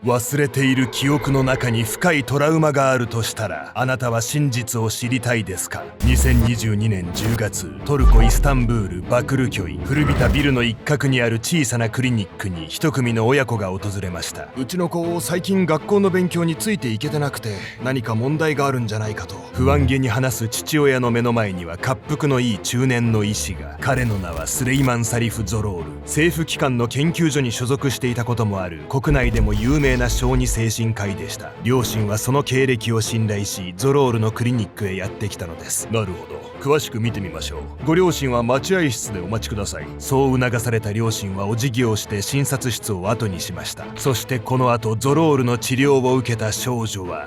忘れている記憶の中に深いトラウマがあるとしたら、あなたは真実を知りたいですか？ 2022 年10月、トルコイスタンブールバクルキョイ、古びたビルの一角にある小さなクリニックに一組の親子が訪れました。うちの子、最近学校の勉強についていけてなくて、何か問題があるんじゃないかと不安げに話す父親の目の前には滑腹のいい中年の医師が。彼の名はスレイマン・サリフ・ゾロール。政府機関の研究所に所属していたこともある国内でも有名な小児精神科医でした。両親はその経歴を信頼し、ゾロールのクリニックへやってきたのです。なるほど、詳しく見てみましょう。ご両親は待合室でお待ちください。そう促された両親はお辞儀をして診察室を後にしました。そしてこの後、ゾロールの治療を受けた少女は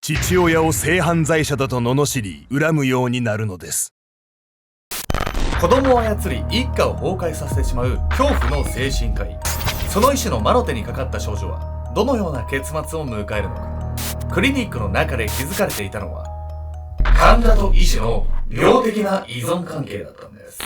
父親を性犯罪者だと罵り恨むようになるのです。子供を操り一家を崩壊させてしまう恐怖の精神科医。その医師の魔の手にかかった少女はどのような結末を迎えるのか。クリニックの中で築かれていたのは患者と医師の病的な依存関係だったんです。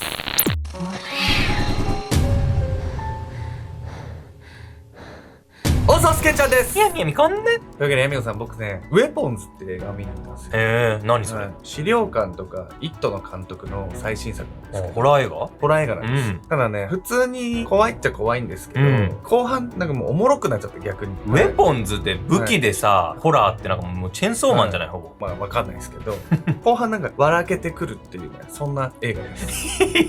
おさすけちゃんです。いや、みこんね。というわけで、ヤミコさん、僕ね、ウェポンズって映画を見に行ったんですよ。何それ？資料館とか、イットの監督の最新作なんですけど。ホラー映画？ホラー映画なんです。ただね、普通に怖いっちゃ怖いんですけど、後半、なんかもうおもろくなっちゃって逆に。ウェポンズって武器でさ、ホラーってなんかもうチェーンソーマンじゃない、ほぼ。まあ、わかんないですけど、後半なんか笑けてくるっていうね、そんな映画です。もう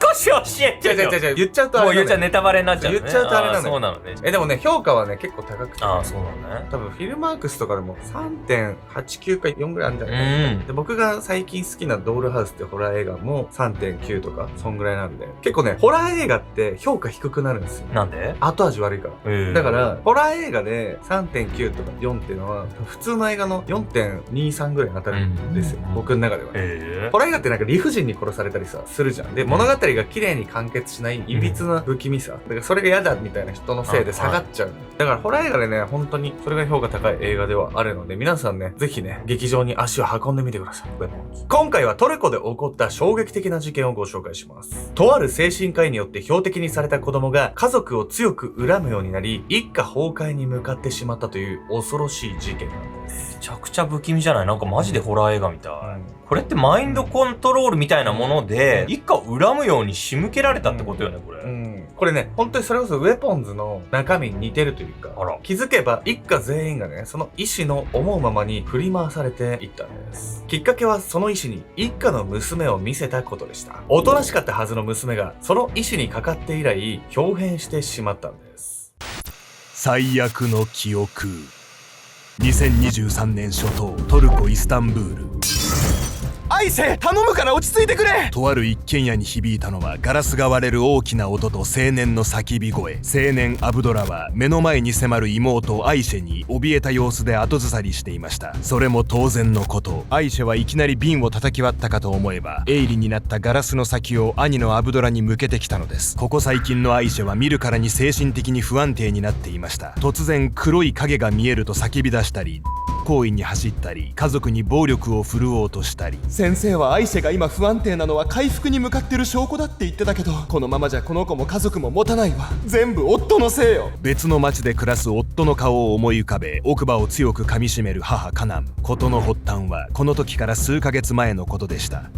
少し教えてよ。言っちゃうとあれ。もう言っちゃネタバレになっちゃう。言っちゃうとあれなの。そうなのね。でもね、評価はね、結構高くて。ああ、そうなのね。多分フィルマークスとかでも 3.89 か4ぐらいあるんじゃないかな。で、僕が最近好きなドールハウスってホラー映画も 3.9 とかそんぐらいなんで、結構ねホラー映画って評価低くなるんですよ。なんで？後味悪いから。だからホラー映画で 3.9 とか4っていうのは普通の映画の 4.23 ぐらいに当たるんですよ、僕の中では。ホラー映画ってなんか理不尽に殺されたりさするじゃん。で、物語が綺麗に完結しないいびつな不気味さ、だからそれが嫌だみたいな人のせいで下がっちゃう。だからホラー映画でね、本当にそれが評価高い映画ではあるので、皆さんね、ぜひね、劇場に足を運んでみてください。今回はトルコで起こった衝撃的な事件をご紹介します。とある精神科医によって標的にされた子供が家族を強く恨むようになり、一家崩壊に向かってしまったという恐ろしい事件なんです。めちゃくちゃ不気味じゃない？なんかマジでホラー映画みたい。これってマインドコントロールみたいなもので、一家を恨むように仕向けられたってことよね、これ。これね、本当にそれこそウェポンズの中身に似てるというか、気づけば一家全員がね、その医師の思うままに振り回されていったんです。きっかけはその医師に一家の娘を見せたことでした。おとなしかったはずの娘がその医師にかかって以来、豹変してしまったんです。最悪の記憶。2023年初頭、トルコイスタンブール。アイセ、頼むから落ち着いてくれ。とある一軒家に響いたのはガラスが割れる大きな音と青年の叫び声。青年アブドラは目の前に迫る妹アイシェに怯えた様子で後ずさりしていました。それも当然のこと。アイシェはいきなり瓶を叩き割ったかと思えば、鋭利になったガラスの先を兄のアブドラに向けてきたのです。ここ最近のアイシェは見るからに精神的に不安定になっていました。突然黒い影が見えると叫び出したり、行為に走ったり、家族に暴力を振るおうとしたり。先生はアイシェが今不安定なのは回復に向かってる証拠だって言ってたけど、このままじゃこの子も家族も持たないわ。全部夫のせいよ。別の町で暮らす夫の顔を思い浮かべ、奥歯を強く噛みしめる母カナン。事の発端はこの時から数ヶ月前のことでした。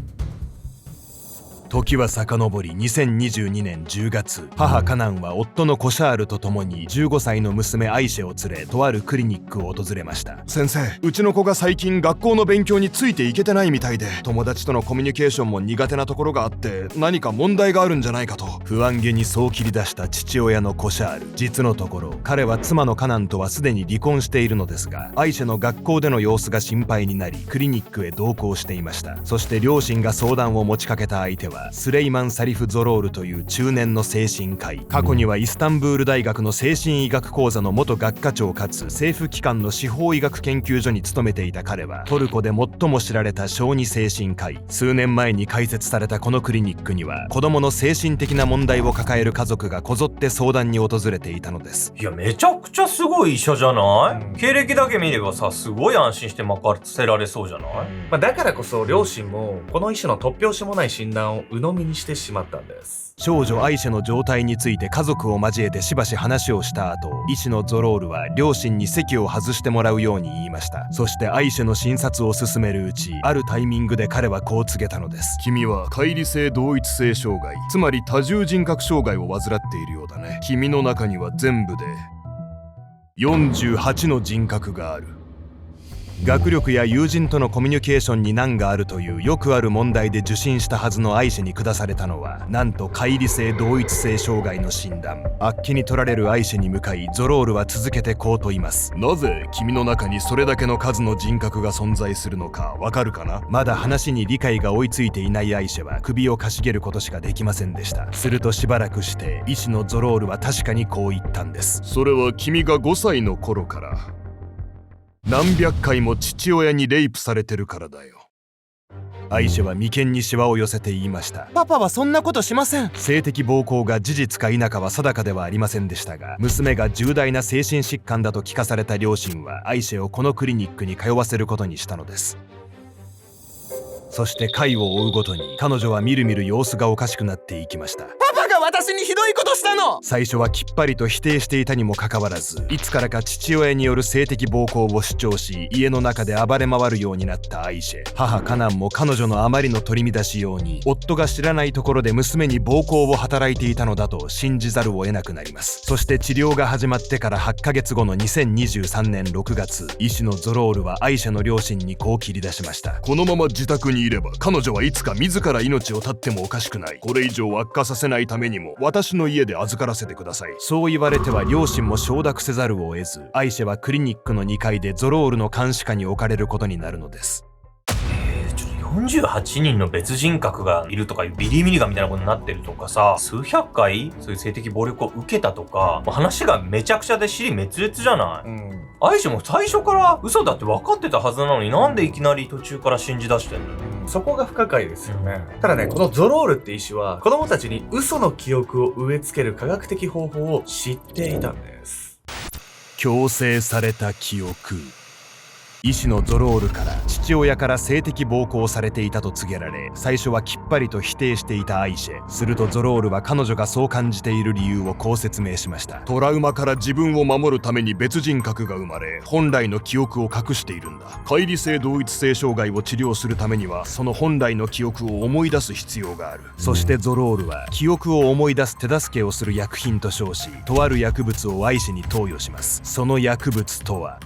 時は遡り2022年10月、母カナンは夫のコシャールと共に15歳の娘アイシェを連れ、とあるクリニックを訪れました。先生、うちの子が最近学校の勉強についていけてないみたいで、友達とのコミュニケーションも苦手なところがあって、何か問題があるんじゃないかと不安げにそう切り出した父親のコシャール。実のところ彼は妻のカナンとはすでに離婚しているのですが、アイシェの学校での様子が心配になり、クリニックへ同行していました。そして両親が相談を持ちかけた相手はスレイマン・サリフ・ゾロールという中年の精神科医。過去にはイスタンブール大学の精神医学講座の元学科長かつ政府機関の司法医学研究所に勤めていた彼は、トルコで最も知られた小児精神科医。数年前に開設されたこのクリニックには、子供の精神的な問題を抱える家族がこぞって相談に訪れていたのです。いや、めちゃくちゃすごい医者じゃない？経歴だけ見ればさ、すごい安心して任せられそうじゃない？だからこそ両親もこの医師の突拍子もない診断を鵜呑みにしてしまったんです。少女アイシェの状態について家族を交えてしばし話をした後、医師のゾロールは両親に席を外してもらうように言いました。そしてアイシェの診察を進めるうち、あるタイミングで彼はこう告げたのです。君は乖離性同一性障害、つまり多重人格障害を患っているようだね。君の中には全部で48の人格がある。学力や友人とのコミュニケーションに難があるというよくある問題で受診したはずのアイシェに下されたのは、なんと乖離性同一性障害の診断。あっけに取られるアイシェに向かい、ゾロールは続けてこう問います。なぜ君の中にそれだけの数の人格が存在するのかわかるかな。まだ話に理解が追いついていないアイシェは首をかしげることしかできませんでした。するとしばらくして医師のゾロールは確かにこう言ったんです。それは君が5歳の頃から何百回も父親にレイプされてるからだよ。アイシェは眉間にシワを寄せて言いました。パパはそんなことしません。性的暴行が事実か否かは定かではありませんでしたが、娘が重大な精神疾患だと聞かされた両親はアイシェをこのクリニックに通わせることにしたのです。そして回を追うごとに彼女はみるみる様子がおかしくなっていきました。パパが私にひどいことしたの。最初はきっぱりと否定していたにもかかわらず、いつからか父親による性的暴行を主張し、家の中で暴れ回るようになったアイシェ。母カナンも彼女のあまりの取り乱しように、夫が知らないところで娘に暴行を働いていたのだと信じざるを得なくなります。そして治療が始まってから8ヶ月後の2023年6月、医師のゾロールはアイシェの両親にこう切り出しました。このまま自宅にいれば彼女はいつか自ら命を絶ってもおかしくない。これ以上悪化させないためにも私の家で預からせてください。そう言われては両親も承諾せざるを得ず、アイシェはクリニックの2階でゾロールの監視下に置かれることになるのです。48人の別人格がいるとかいうビリミリガみたいなことになってるとかさ、数百回そういう性的暴力を受けたとか、話がめちゃくちゃで尻滅裂じゃない。アイシェも最初から嘘だって分かってたはずなのに、なんでいきなり途中から信じ出してんの。そこが不可解ですよね。ただね、このゾロールって医師は子供たちに嘘の記憶を植え付ける科学的方法を知っていたんです。強制された記憶。医師のゾロールから父親から性的暴行されていたと告げられ、最初はきっぱりと否定していたアイシェ。するとゾロールは彼女がそう感じている理由をこう説明しました。トラウマから自分を守るために別人格が生まれ、本来の記憶を隠しているんだ。乖離性同一性障害を治療するためにはその本来の記憶を思い出す必要がある。そしてゾロールは記憶を思い出す手助けをする薬品と称し、とある薬物をアイシェに投与します。その薬物とは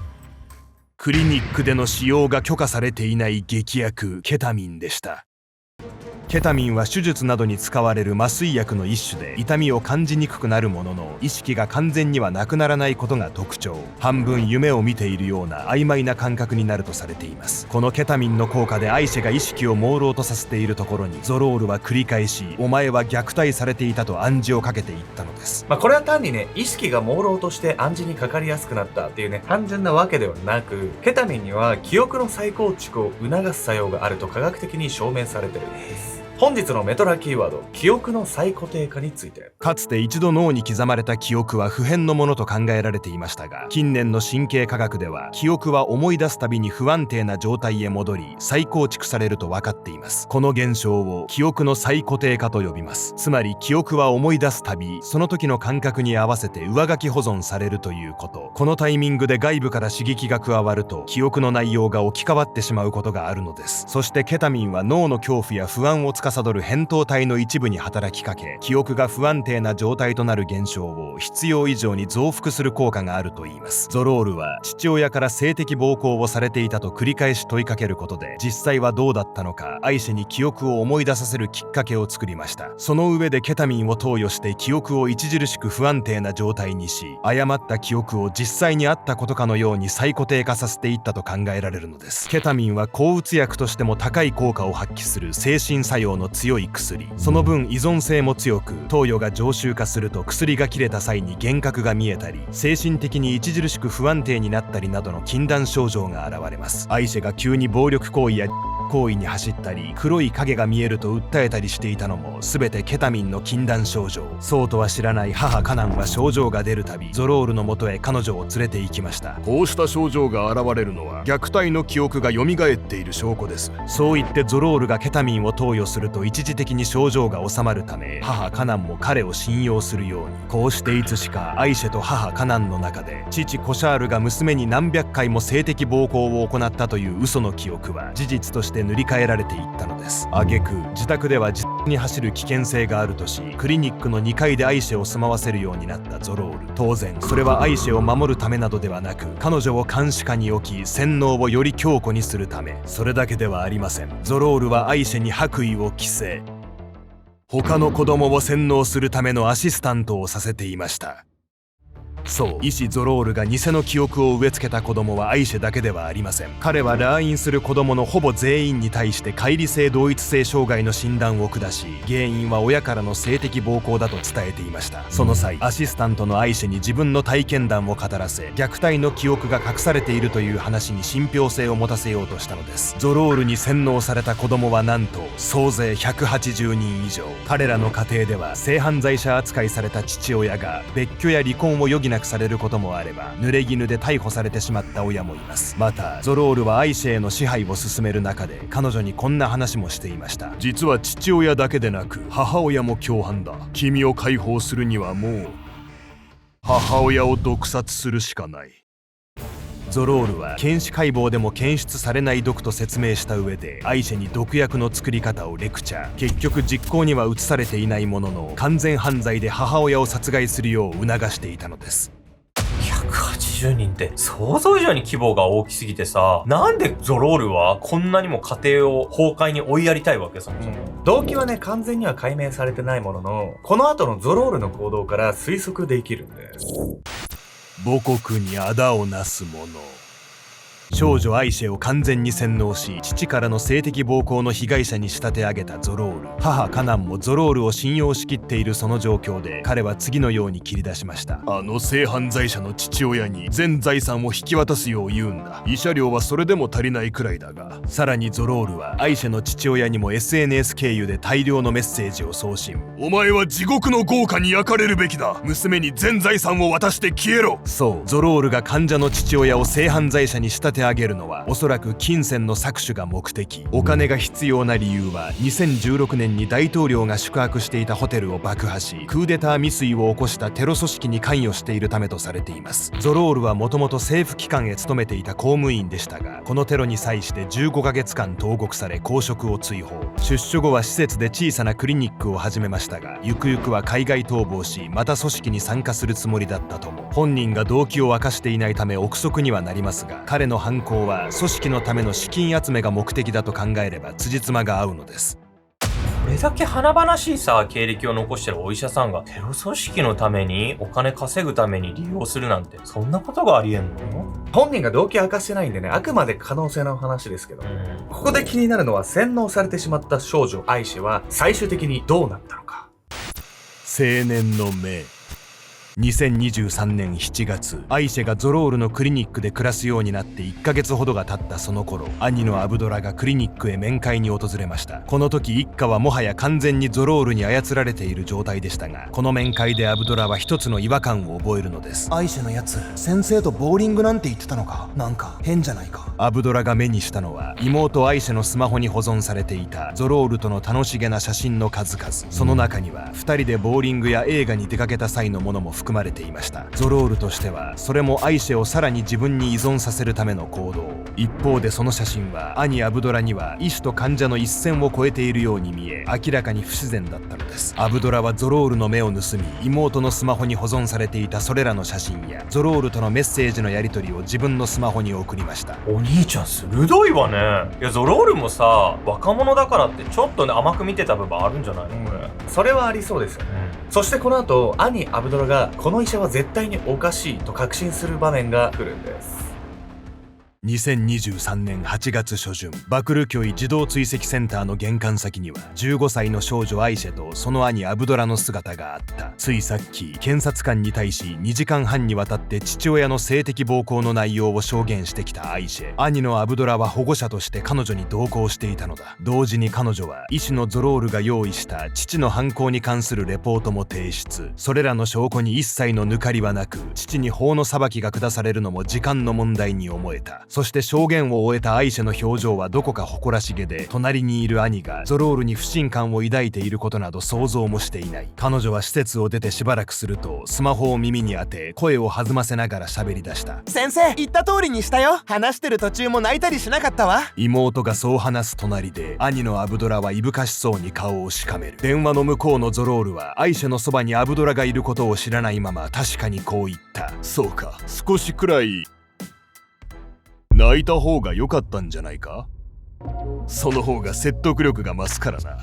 クリニックでの使用が許可されていない劇薬ケタミンでした。ケタミンは手術などに使われる麻酔薬の一種で、痛みを感じにくくなるものの意識が完全にはなくならないことが特徴。半分夢を見ているような曖昧な感覚になるとされています。このケタミンの効果でアイシェが意識を朦朧とさせているところに、ゾロールは繰り返しお前は虐待されていたと暗示をかけていったのです。これは単にね、意識が朦朧として暗示にかかりやすくなったっていうね、単純なわけではなく、ケタミンには記憶の再構築を促す作用があると科学的に証明されてるんです。本日のメトラキーワード、記憶の再固定化について。かつて一度脳に刻まれた記憶は不変のものと考えられていましたが、近年の神経科学では記憶は思い出すたびに不安定な状態へ戻り再構築されると分かっています。この現象を記憶の再固定化と呼びます。つまり記憶は思い出すたび、その時の感覚に合わせて上書き保存されるということ。このタイミングで外部から刺激が加わると記憶の内容が置き換わってしまうことがあるのです。そしてケタミンは脳の恐怖や不安を司る扁桃体の一部に働きかけ、記憶が不安定な状態となる現象を必要以上に増幅する効果があるといいます。ゾロールは父親から性的暴行をされていたと繰り返し問いかけることで、実際はどうだったのかアイシェに記憶を思い出させるきっかけを作りました。その上でケタミンを投与して記憶を著しく不安定な状態にし、誤った記憶を実際にあったことかのように再固定化させていったと考えられるのです。ケタミンは抗うつ薬としても高い効果を発揮する精神作用の強い薬。その分依存性も強く、投与が常習化すると薬が切れた際に幻覚が見えたり、精神的に著しく不安定になったりなどの禁断症状が現れます。アイシェが急に暴力行為や行為に走ったり黒い影が見えると訴えたりしていたのも全てケタミンの禁断症状。そうとは知らない母カナンは症状が出るたびゾロールの元へ彼女を連れて行きました。こうした症状が現れるのは虐待の記憶が蘇っている証拠です。そう言ってゾロールがケタミンを投与すると一時的に症状が治まるため、母カナンも彼を信用するように。こうしていつしかアイシェと母カナンの中で父コシャールが娘に何百回も性的暴行を行ったという嘘の記憶は事実として塗り替えられていったのです。挙句自宅では自宅に走る危険性があるとし、クリニックの2階でアイシェを住まわせるようになったゾロール。当然それはアイシェを守るためなどではなく、彼女を監視下に置き洗脳をより強固にするため。それだけではありません。ゾロールはアイシェに白衣を着せ、他の子供を洗脳するためのアシスタントをさせていました。そう、医師ゾロールが偽の記憶を植え付けた子供はアイシェだけではありません。彼は来院する子供のほぼ全員に対して乖離性同一性障害の診断を下し、原因は親からの性的暴行だと伝えていました。その際アシスタントのアイシェに自分の体験談を語らせ、虐待の記憶が隠されているという話に信憑性を持たせようとしたのです。ゾロールに洗脳された子供はなんと総勢180人以上。彼らの家庭では性犯罪者扱いされた父親が別居や離婚を余儀なくされることもあれば、濡れ衣で逮捕されてしまった親もいます。またゾロールはアイシェへの支配を進める中で彼女にこんな話もしていました。実は父親だけでなく母親も共犯だ。君を解放するにはもう母親を毒殺するしかない。ゾロールは検視解剖でも検出されない毒と説明した上で、アイシェに毒薬の作り方をレクチャー。結局実行には移されていないものの、完全犯罪で母親を殺害するよう促していたのです。180人って想像以上に規模が大きすぎてさ、なんでゾロールはこんなにも家庭を崩壊に追いやりたいわけさ、動機はね、完全には解明されてないものの、この後のゾロールの行動から推測できるんです。母国に仇をなす者。少女アイシェを完全に洗脳し、父からの性的暴行の被害者に仕立て上げたゾロール。母カナンもゾロールを信用しきっているその状況で、彼は次のように切り出しました。あの性犯罪者の父親に全財産を引き渡すよう言うんだ。慰謝料はそれでも足りないくらいだが。さらにゾロールはアイシェの父親にも SNS 経由で大量のメッセージを送信。お前は地獄の豪華に焼かれるべきだ。娘に全財産を渡して消えろ。そう、ゾロールが患者の父親を性犯罪者に仕立て上げるのはおそらく金銭の搾取が目的。お金が必要な理由は2016年に大統領が宿泊していたホテルを爆破し、クーデター未遂を起こしたテロ組織に関与しているためとされています。ゾロールはもともと政府機関へ勤めていた公務員でしたが、このテロに際して15ヶ月間投獄され公職を追放。出所後は施設で小さなクリニックを始めましたが、ゆくゆくは海外逃亡し、また組織に参加するつもりだったとも。本人が動機を明かしていないため憶測にはなりますが、彼の犯行は組織のための資金集めが目的だと考えれば辻褄が合うのです。これだけ華々しいさ、経歴を残してるお医者さんがテロ組織のためにお金稼ぐために利用するなんて、そんなことがありえんの？本人が動機明かしてないんでね、あくまで可能性の話ですけど、ここで気になるのは洗脳されてしまった少女アイシェは最終的にどうなったのか。青年の命。2023年7月、アイシェがゾロールのクリニックで暮らすようになって1ヶ月ほどが経ったその頃、兄のアブドラがクリニックへ面会に訪れました。この時一家はもはや完全にゾロールに操られている状態でしたが、この面会でアブドラは一つの違和感を覚えるのです。アイシェのやつ、先生とボーリングなんて言ってたのか。なんか変じゃないか。アブドラが目にしたのは、妹アイシェのスマホに保存されていたゾロールとの楽しげな写真の数々。その中には2人でボーリングや映画に出かけた際のものも含まれていました。ゾロールとしてはそれもアイシェをさらに自分に依存させるための行動。一方でその写真は兄アブドラには医師と患者の一線を越えているように見え、明らかに不自然だったのです。アブドラはゾロールの目を盗み、妹のスマホに保存されていたそれらの写真やゾロールとのメッセージのやり取りを自分のスマホに送りました。お兄ちゃん鋭いわね。いや、ゾロールもさ、若者だからってちょっとね、甘く見てた部分あるんじゃないのこれ。それはありそうですよね。そしてこの後、兄アブドラがこの医者は絶対におかしいと確信する場面が来るんです。2023年8月初旬、バクルキョイ児童追跡センターの玄関先には15歳の少女アイシェとその兄アブドラの姿があった。ついさっき検察官に対し2時間半にわたって父親の性的暴行の内容を証言してきたアイシェ。兄のアブドラは保護者として彼女に同行していたのだ。同時に彼女は医師のゾロールが用意した父の犯行に関するレポートも提出。それらの証拠に一切の抜かりはなく、父に法の裁きが下されるのも時間の問題に思えた。そして証言を終えたアイシェの表情はどこか誇らしげで、隣にいる兄がゾロールに不信感を抱いていることなど想像もしていない。彼女は施設を出てしばらくするとスマホを耳に当て声を弾ませながら喋り出した。先生、言った通りにしたよ。話してる途中も泣いたりしなかったわ。妹がそう話す隣で兄のアブドラはいぶかしそうに顔をしかめる。電話の向こうのゾロールはアイシェのそばにアブドラがいることを知らないまま確かにこう言った。そうか、少しくらい泣いた方が良かったんじゃないか。その方が説得力が増すからな。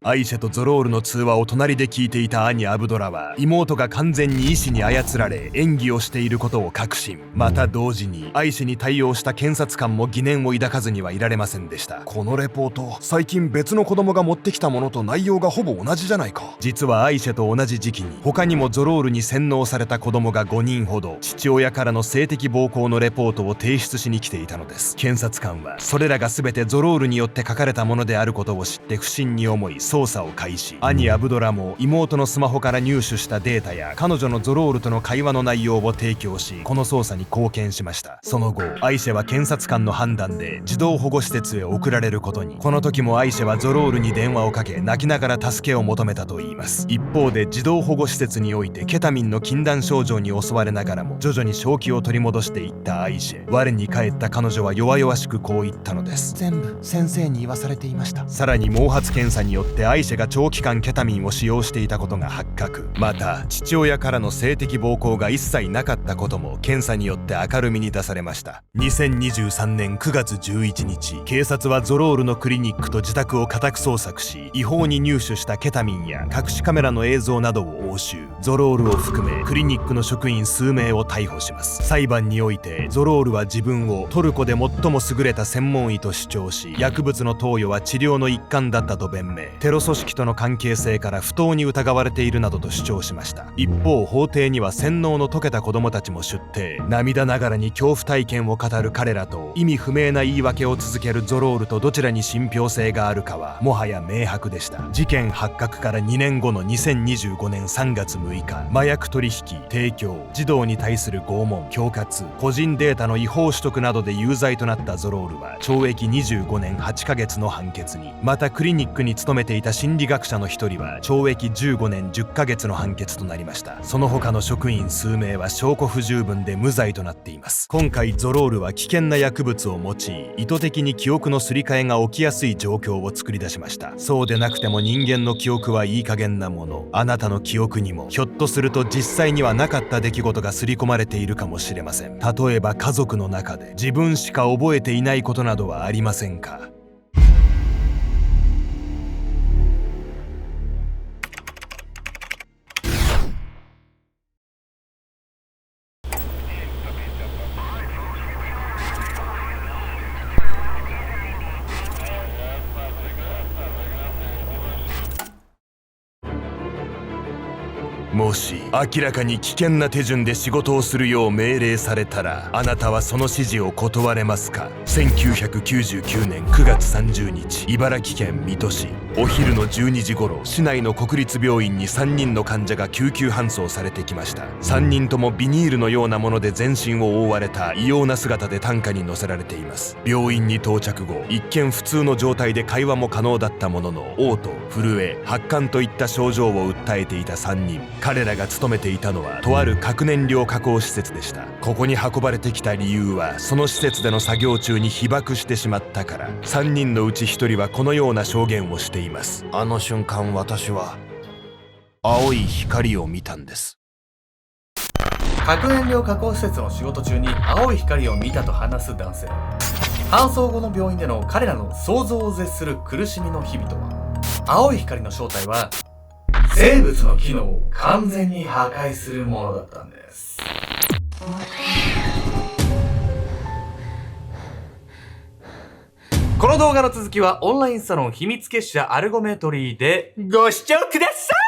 アイシェとゾロールの通話を隣で聞いていた兄アブドラは妹が完全に医師に操られ演技をしていることを確信。また同時にアイシェに対応した検察官も疑念を抱かずにはいられませんでした。このレポート、最近別の子供が持ってきたものと内容がほぼ同じじゃないか。実はアイシェと同じ時期に他にもゾロールに洗脳された子供が5人ほど父親からの性的暴行のレポートを提出しに来ていたのです。検察官はそれらが全てゾロールによって書かれたものであることを知って不審に思い捜査を開始。兄アブドラも妹のスマホから入手したデータや彼女のゾロールとの会話の内容を提供し、この捜査に貢献しました。その後アイシェは検察官の判断で児童保護施設へ送られることに。この時もアイシェはゾロールに電話をかけ泣きながら助けを求めたといいます。一方で児童保護施設においてケタミンの禁断症状に襲われながらも徐々に正気を取り戻していったアイシェ。我に返った彼女は弱々しくこう言ったのです。全部先生に言わされていました。さらに毛髪検査によってアイシェが長期間ケタミンを使用していたことが発覚。また父親からの性的暴行が一切なかったことも検査によって明るみに出されました。2023年9月11日、警察はゾロールのクリニックと自宅を家宅捜索し、違法に入手したケタミンや隠しカメラの映像などを押収。ゾロールを含めクリニックの職員数名を逮捕します。裁判においてゾロールは自分をトルコで最も優れた専門医と主張し、薬物の投与は治療の一環だったと弁明。テロ組織との関係性から不当に疑われているなどと主張しました。一方、法廷には洗脳の解けた子供たちも出廷。涙ながらに恐怖体験を語る彼らと意味不明な言い訳を続けるゾロールとどちらに信憑性があるかはもはや明白でした。事件発覚から2年後の2025年3月6日、麻薬取引、提供、児童に対する拷問、恐喝、個人データの違法取得などで有罪となったゾロールは懲役25年8ヶ月の判決に。またクリニックに勤めていた心理学者の一人は懲役15年10ヶ月の判決となりました。その他の職員数名は証拠不十分で無罪となっています。今回ゾロールは危険な薬物を用い、意図的に記憶のすり替えが起きやすい状況を作り出しました。そうでなくても人間の記憶はいい加減なもの。あなたの記憶にもひょっとすると実際にはなかった出来事が刷り込まれているかもしれません。例えば家族の中で自分しか覚えていないことなどはありませんか？もし明らかに危険な手順で仕事をするよう命令されたら、あなたはその指示を断れますか？1999年9月30日、茨城県水戸市。お昼の12時頃、市内の国立病院に3人の患者が救急搬送されてきました。3人ともビニールのようなもので全身を覆われた異様な姿で担架に乗せられています。病院に到着後、一見普通の状態で会話も可能だったものの、嘔吐、震え、発汗といった症状を訴えていた3人。彼らが勤めていたのはとある核燃料加工施設でした。ここに運ばれてきた理由は、その施設での作業中に被爆してしまったから。3人のうち1人はこのような証言をしています。あの瞬間、私は青い光を見たんです。核燃料加工施設の仕事中に青い光を見たと話す男性。搬送後の病院での彼らの想像を絶する苦しみの日々とは。青い光の正体は生物の機能を完全に破壊するものだったんです。この動画の続きはオンラインサロン秘密結社アルゴメトリーでご視聴ください。